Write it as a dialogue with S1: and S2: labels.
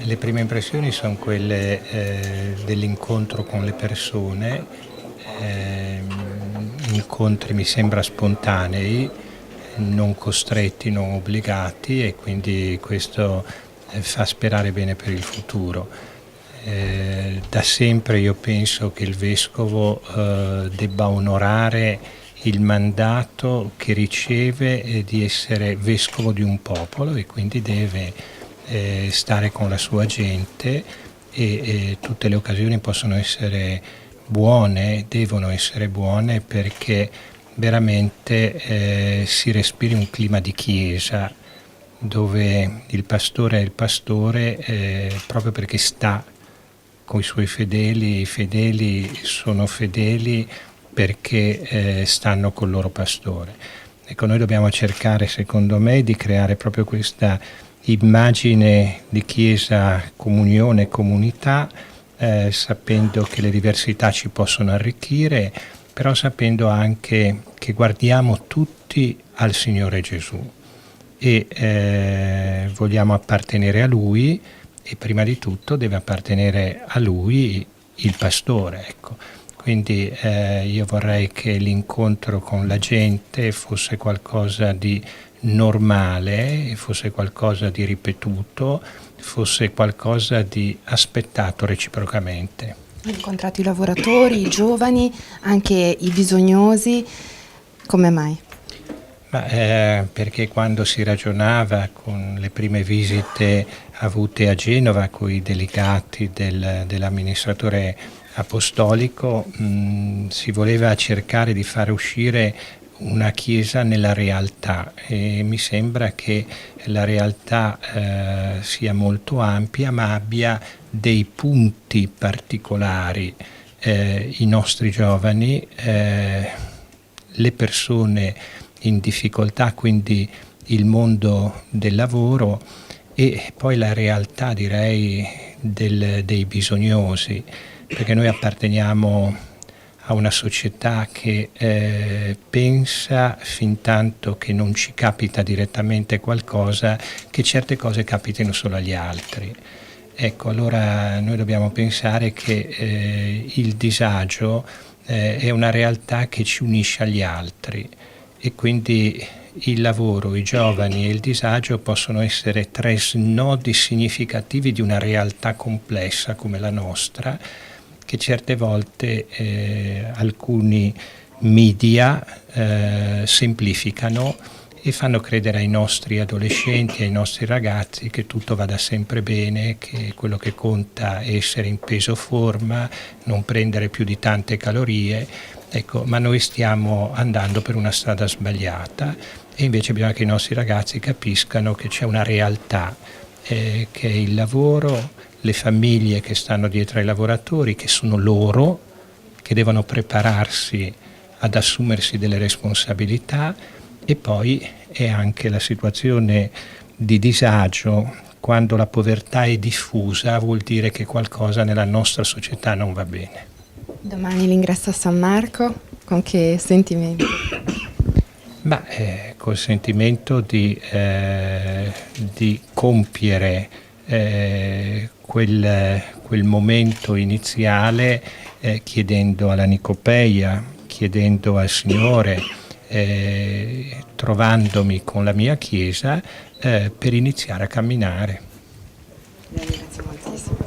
S1: Le prime impressioni sono quelle dell'incontro con le persone, incontri mi sembra spontanei, non costretti, non obbligati, e quindi questo fa sperare bene per il futuro. Da sempre io penso che il vescovo debba onorare il mandato che riceve di essere vescovo di un popolo, e quindi deve stare con la sua gente, e tutte le occasioni possono essere buone, devono essere buone, perché veramente si respiri un clima di chiesa dove il pastore è il pastore proprio perché sta con i suoi fedeli, i fedeli sono fedeli perché stanno col loro pastore. Ecco, noi dobbiamo cercare, secondo me, di creare proprio questa immagine di chiesa, comunione, comunità, sapendo che le diversità ci possono arricchire, però sapendo anche che guardiamo tutti al Signore Gesù e vogliamo appartenere a Lui, e prima di tutto deve appartenere a Lui il pastore, ecco. Quindi io vorrei che l'incontro con la gente fosse qualcosa di normale, fosse qualcosa di ripetuto, fosse qualcosa di aspettato reciprocamente.
S2: Ho incontrato i lavoratori, i giovani, anche i bisognosi. Come mai?
S1: Perché quando si ragionava con le prime visite avute a Genova con i delegati dell'amministratore apostolico, si voleva cercare di fare uscire una chiesa nella realtà, e mi sembra che la realtà sia molto ampia, ma abbia dei punti particolari. I nostri giovani, le persone in difficoltà, quindi il mondo del lavoro, e poi la realtà, direi, dei bisognosi, perché noi apparteniamo a una società che pensa, fin tanto che non ci capita direttamente qualcosa, che certe cose capitino solo agli altri. Ecco, allora noi dobbiamo pensare che il disagio è una realtà che ci unisce agli altri, e quindi il lavoro, i giovani e il disagio possono essere tre snodi significativi di una realtà complessa come la nostra, che certe volte alcuni media semplificano e fanno credere ai nostri adolescenti, ai nostri ragazzi, che tutto vada sempre bene, che quello che conta è essere in peso forma, non prendere più di tante calorie. Ecco, ma noi stiamo andando per una strada sbagliata, e invece bisogna che i nostri ragazzi capiscano che c'è una realtà, che è il lavoro, le famiglie che stanno dietro ai lavoratori, che sono loro, che devono prepararsi ad assumersi delle responsabilità, e poi è anche la situazione di disagio. Quando la povertà è diffusa vuol dire che qualcosa nella nostra società non va bene.
S2: Domani l'ingresso a San Marco, con che sentimenti?
S1: Col sentimento di compiere quel momento iniziale, chiedendo alla Nicopeia, chiedendo al Signore, trovandomi con la mia Chiesa per iniziare a camminare.